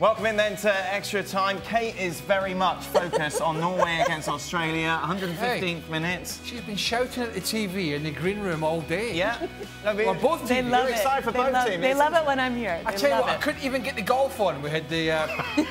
Welcome in then to extra time. Kate is very much focused on Norway against Australia. 115th minute. She's been shouting at the TV in the green room all day. Yeah. No, well, both they teams. love You're excited for both teams. They love it when I'm here. I tell you what, I couldn't even get the golf on. We had the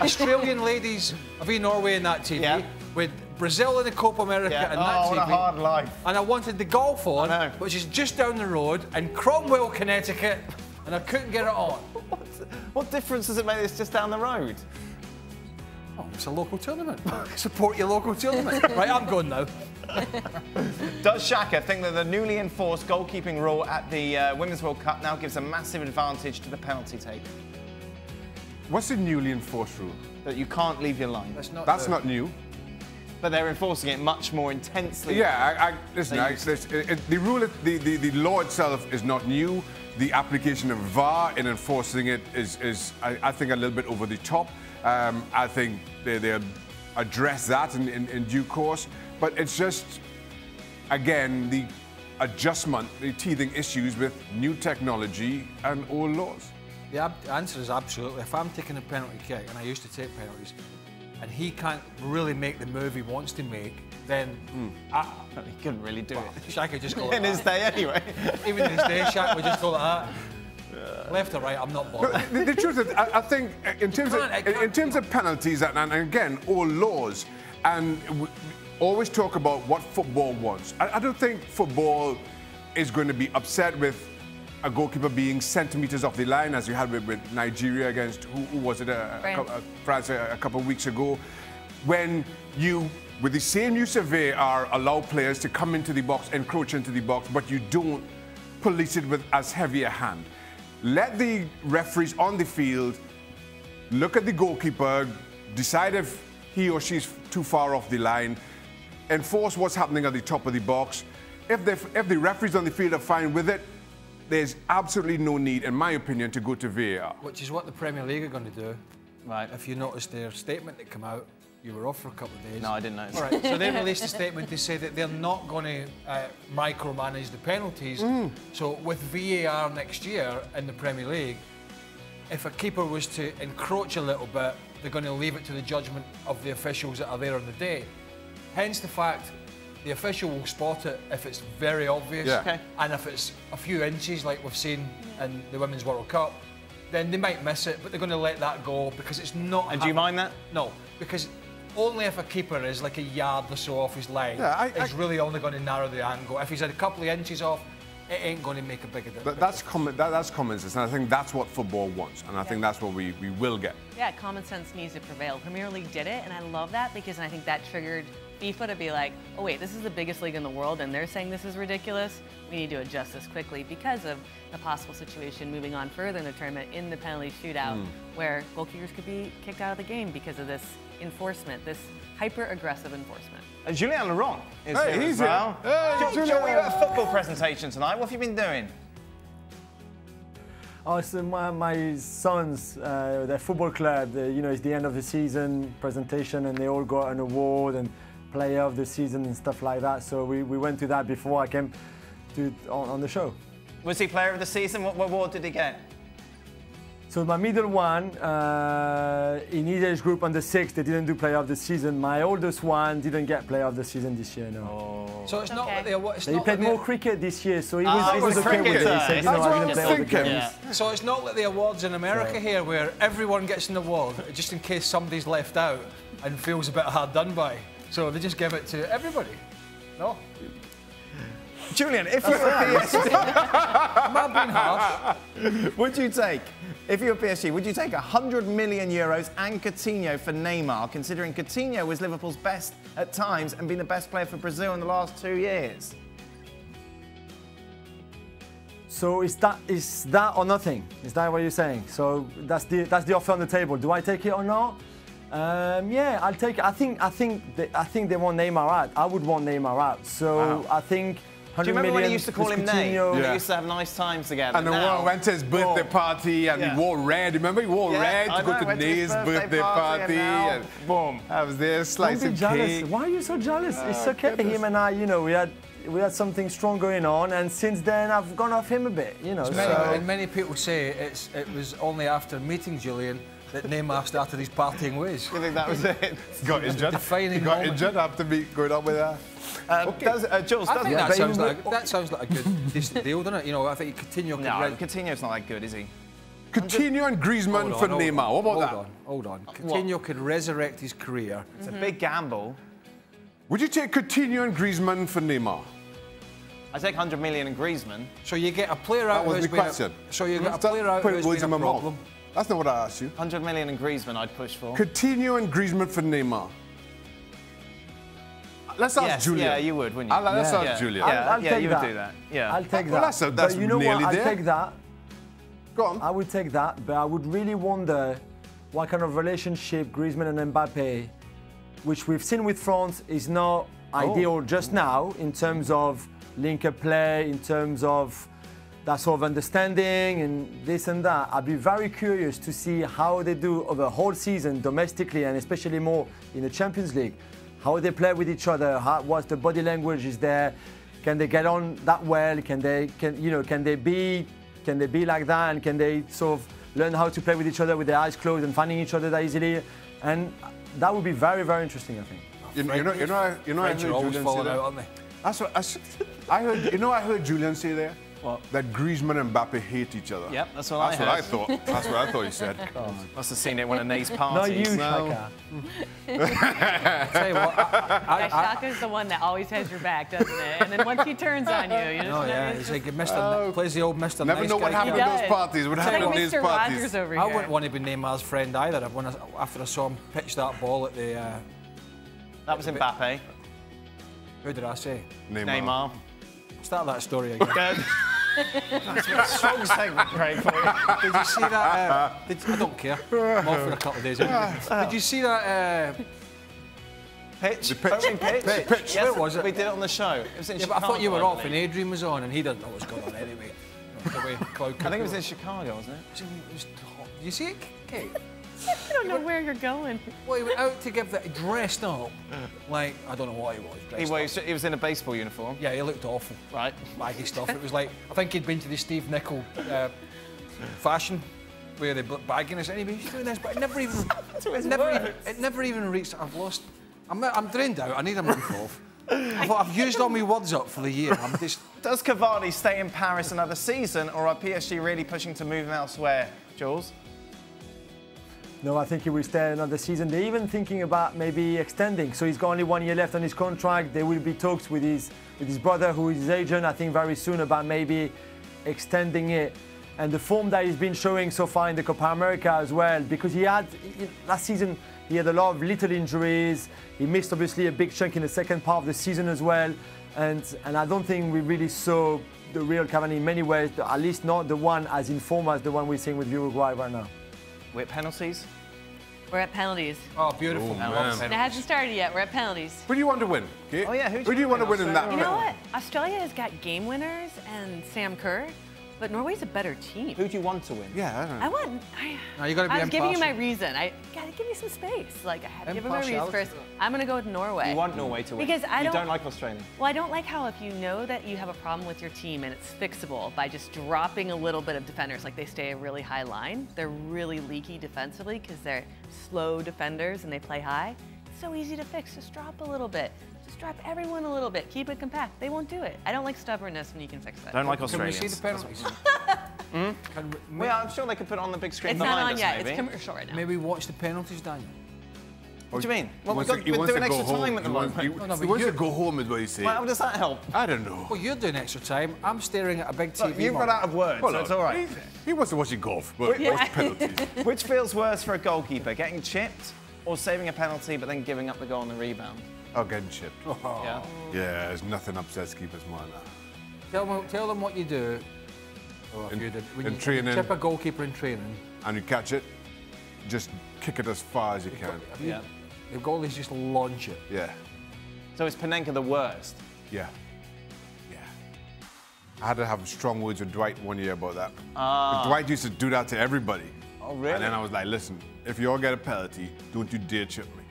Australian ladies of Norway in that TV. Yeah. With Brazil in the Copa America and that TV. What a hard life. And I wanted the golf on, which is just down the road in Cromwell, Connecticut, and I couldn't get it on. What difference does it make? It's just down the road. Oh, it's a local tournament. Support your local tournament. Right, I'm going now. Does Shaka think that the newly enforced goalkeeping rule at the Women's World Cup now gives a massive advantage to the penalty take? What's the newly enforced rule? That you can't leave your line. That's not new. But they're enforcing it much more intensely. Yeah, listen, the rule, the law itself is not new. The application of VAR in enforcing it is I think, a little bit over the top. I think they'll address that in due course. But it's just, again, the adjustment, the teething issues with new technology and old laws. The answer is absolutely. If I'm taking a penalty kick, and I used to take penalties, and he can't really make the move he wants to make, then he couldn't really do it. Shaq could just go like in his day anyway. Even in his day, Shaq would just go like that. Left or right, I'm not bothered. The truth is, I think in terms of penalties and again, all laws, and we always talk about what football wants. I don't think football is going to be upset with a goalkeeper being centimetres off the line, as you had with Nigeria against, who was it, France a couple of weeks ago, when you, with the same use of VAR, allow players to come into the box, encroach into the box, but you don't police it with as heavy a hand. Let the referees on the field look at the goalkeeper, decide if he or she is too far off the line, enforce what's happening at the top of the box. If the referees on the field are fine with it, there's absolutely no need, in my opinion, to go to VAR. Which is what the Premier League are going to do. Right. If you noticed their statement that came out, you were off for a couple of days. No, I didn't notice. All right, so they released a statement to say that they're not going to micromanage the penalties. So with VAR next year in the Premier League, if a keeper was to encroach a little bit, they're going to leave it to the judgment of the officials that are there on the day. Hence the fact the official will spot it if it's very obvious, and if it's a few inches like we've seen in the Women's World Cup, then they might miss it, but they're going to let that go because it's not... And do you mind that? No, because only if a keeper is like a yard or so off his line, it's really only going to narrow the angle. If he's a couple of inches off, it ain't going to make a big difference. That's common sense, and I think that's what football wants, and I think that's what we will get. Yeah, common sense needs to prevail. Premier League did it, and I love that because I think that triggered FIFA to be like, oh wait, this is the biggest league in the world, and they're saying this is ridiculous. We need to adjust this quickly because of the possible situation moving on further in the tournament in the penalty shootout, where goalkeepers could be kicked out of the game because of this enforcement, this hyper-aggressive enforcement. Julien Laurens is here as well. Julien, we got a football presentation tonight. What have you been doing? Oh, so my sons, their football club, it's the end of the season presentation, and they all got an award and player of the season and stuff like that. So we went to that before I came on the show. Was he player of the season? What award did he get? So my middle one, in his age group under 6, they didn't do player of the season. My oldest one didn't get player of the season this year, no. Oh. So it's not that they played more cricket this year, so he was okay with it. He said, I didn't play all the games. So it's not like the awards in America here, where everyone gets an award, just in case somebody's left out and feels a bit hard done by. So they just give it to everybody. No? Julien, if you were PSG, am I being harsh? Would you take, if you were PSG, would you take €100 million and Coutinho for Neymar, considering Coutinho was Liverpool's best at times and been the best player for Brazil in the last 2 years? So is that or nothing? Is that what you're saying? So that's the offer on the table. Do I take it or not? Yeah, I'll take it. I think they want Neymar out. I would want Neymar out. So I think. Do you remember when he used to call him Ney? They used to have nice times together. And then went to his birthday party and he wore red. Remember, he wore red to go to Ney's birthday party. And boom, I was there slicing cake. Why are you so jealous? It's okay. Goodness. Him and I, we had something strong going on, and since then I've gone off him a bit, And many people say it was only after meeting Julien that Neymar started his partying ways. You think that was it? Got injured. Defining He got moment. injured after going on with that. Jules, I think doesn't that sounds like a good decent deal, doesn't it? You know, I think Coutinho could... No, Coutinho's not that good, is he? Coutinho and Griezmann for Neymar. What about that? Hold on. Coutinho could resurrect his career. It's a big gamble. Would you take Coutinho and Griezmann for Neymar? I take 100 million in Griezmann. So you get a player out That was who's the been question. So you get a player out Put who's words been in a my mouth. problem. That's not what I asked you. 100 million in Griezmann I'd push for. Coutinho and Griezmann for Neymar. Let's ask Julian. Yeah, you would, wouldn't you? Let's ask Julian. I'll take you would that. do that. Yeah. I'll take Well, that. that's But you know nearly what? there. I'll take that. Go on. I would take that, but I would really wonder what kind of relationship Griezmann and Mbappe, which we've seen with France, is not ideal just now in terms of link-up play, in terms of that sort of understanding and this and that. I'd be very curious to see how they do over the whole season domestically and especially more in the Champions League. How they play with each other, what the body language is there, can they get on that well, can they be like that, and can they sort of learn how to play with each other with their eyes closed and finding each other that easily, and that would be very, very interesting, I think. You know, I heard always Julian falling say out, that. aren't they? That's what I heard. You know, I heard Julian say there. What? That Griezmann and Mbappe hate each other. Yep, that's what I heard. I thought. That's what I thought he said. Must have seen it at one of Nay's Not parties. you, Shaka. Tell you what, Shaka's the one that always has your back, doesn't it? And then once he turns on you, you just he's like Mr. plays the old Mr. Never Nice know guy. what happened He at those does. parties. What It's happened like at these Mr. parties? Rogers over I here. wouldn't want to be Neymar's friend either. After I saw him pitch that ball at the... That was Mbappe. who did I say? Neymar. Start that story again. Good. Strong segment, Craig, for you. Did you see that? I don't care. I'm off for a couple of days anyway. Did you see that? Pitch? pitch. Opening pitch? Pitch. Yes, Where was it? We did it on the show. It was in Yeah, but Chicago. I thought you were I off and believe. Adrian was on and he doesn't know what's going on anyway. The way Cloud I think it was in Chicago, wasn't it? It was hot. Did you see it, Kate? I don't know where you're going. Well, he went out to give that, dressed up like, I don't know what he was, dressed up. He was in a baseball uniform. Yeah, he looked awful. Right. Baggy stuff. It was like, I think he'd been to the Steve Nicol fashion where they bagging us anyway. He's doing this, but it never even reached. I've lost. I'm drained out. I need a month off. I thought I've used all my words up for the year. I'm just. Does Cavani stay in Paris another season, or are PSG really pushing to move him elsewhere, Jules? No, I think he will stay another season. They're even thinking about maybe extending. So he's got only 1 year left on his contract. There will be talks with his brother, who is his agent, I think very soon, about maybe extending it. And the form that he's been showing so far in the Copa America as well, because last season he had a lot of little injuries. He missed obviously a big chunk in the second part of the season as well. And I don't think we really saw the real Cavani in many ways, at least not the one as in form as the one we're seeing with Uruguay right now. We're at penalties. We're at penalties. Oh, beautiful. I love And it penalties. hasn't started yet. We're at penalties. Who do you want to win? Kate? Oh, yeah, Who do you want to win in that? You know what? Australia has got game winners and Sam Kerr, but Norway's a better team. Who do you want to win? Yeah, I don't know. I want. No, you got to be I was giving you my impartial. reason. I gotta give you some space. Like I had to give him my reason Impartiality. first. I'm gonna go with Norway. You want Norway to win. Because I You don't- don't like Australia. Well, I don't like how if you know that you have a problem with your team and it's fixable by just dropping a little bit of defenders, like they stay a really high line, they're really leaky defensively because they're slow defenders and they play high. It's so easy to fix. Just drop a little bit. Just drop everyone a little bit. Keep it compact. They won't do it. I don't like stubbornness when you can fix it. Don't like Can we Australians. see the penalties? Can we, Well, I'm sure they could put it on the big screen It's not behind on us, yet. maybe. It's commercial right now. maybe watch the penalties, Daniel? What do you mean? Well, He we're wants to doing go extra home. time at the He wants- moment. He but wants to you- go home, is what he's saying. Well, how does that help? I don't know. Well, you're doing extra time. I'm staring at a big TV. Look, you've run monitor. out of words, so it's all right. He wants to watch it golf, but Yeah. watch penalties. Which feels worse for a goalkeeper, getting chipped or saving a penalty but then giving up the goal on the rebound? Oh, getting chipped. Yeah. Yeah, there's nothing upsets keepers more than that. Tell them what you do. Oh, if In- you did. When in you training. Chip a goalkeeper in training. And you catch it, just kick it as far as you can. Yeah. The goalies just launch it. Yeah, So is Panenka the worst? yeah, yeah. I had to have strong words with Dwight one year about that. But Dwight used to do that to everybody. Oh, really? And then I was like, listen, if you all get a penalty, don't you dare chip me.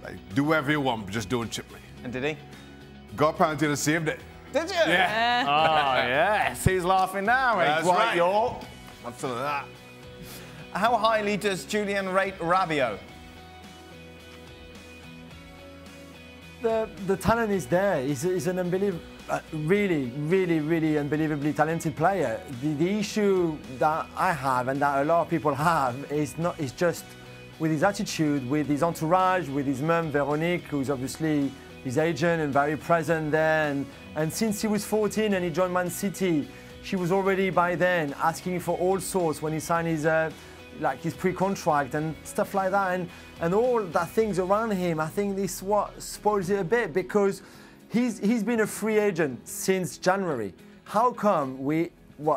Like, do whatever you want, but just don't chip me. And did he? Got a penalty and saved it. Did you? Yeah. Oh, yes. He's laughing now, eh? That's Dwight right. York. I'm feeling that. How highly does Julien rate Rabiot? The talent is there. He's an unbelievable, really unbelievably talented player. The issue that I have and that a lot of people have is just with his attitude, with his entourage, with his mum Veronique, who's obviously his agent and very present there. And since he was 14 and he joined Man City, she was already by then asking for all sorts when he signed his pre-contract and stuff like that, and all that things around him. I think this is what spoils it a bit, because he's been a free agent since January. How come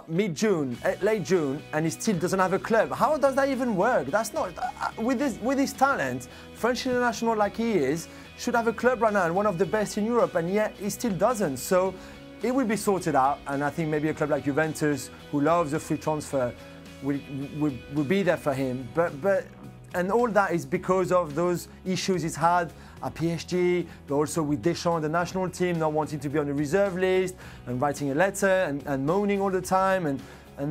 mid-June, late June, and he still doesn't have a club? How does that even work? That's not with his talent. French international like he is should have a club right now and one of the best in Europe, and yet he still doesn't. So it will be sorted out, and I think maybe a club like Juventus, who loves a free transfer, will be there for him. And all that is because of those issues he's had at PSG, but also with Deschamps, the national team, not wanting to be on the reserve list and writing a letter and moaning all the time and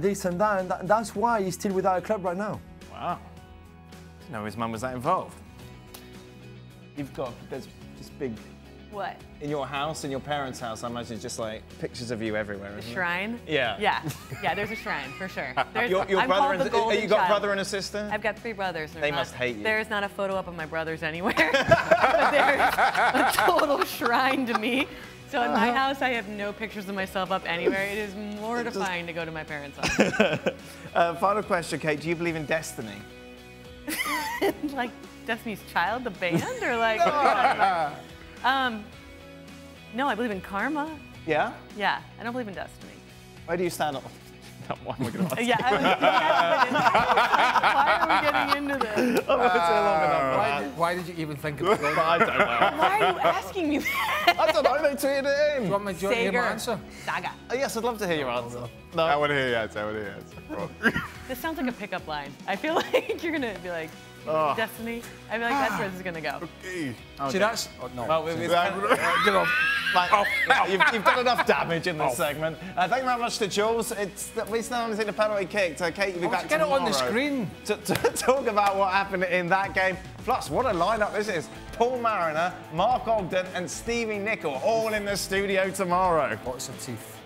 this and that. And that's why he's still without a club right now. Wow. I didn't know his mum was that involved. There's this big... What? In your house, in your parents' house, I imagine it's just like pictures of you everywhere. A shrine? Yeah. Yeah, there's a shrine, for sure. Your brother you got brother and a sister? I've got 3 brothers. They must hate you. There's not a photo up of my brothers anywhere. But there's a total shrine to me. So in my house, I have no pictures of myself up anywhere. It is mortifying to go to my parents' house. Final question, Kate. Do you believe in destiny? Like Destiny's Child, the band? Or like... No, I believe in karma. Yeah? Yeah, I don't believe in destiny. Where do you stand on... Why am I going to ask? Yeah, why are we getting into this? Why did you even think of it? I don't know. Why are you asking me that? I don't know, they tweeted it in. Do you want me to hear my answer? Saga. Oh, yes, I'd love to hear your answer. No. I want to hear your answer. This sounds like a pickup line. I feel like you're going to be like, Destiny? I feel like that's where this is going to go. Okay. See, that's... No. Well, you've done enough damage in this segment. Thank you very much to Jules. We still haven't seen a penalty kick, so Kate, you'll be back tomorrow. Get it on the screen. To talk about what happened in that game. Plus, what a lineup this is. Paul Mariner, Mark Ogden and Stevie Nicol all in the studio tomorrow. Lots of teeth.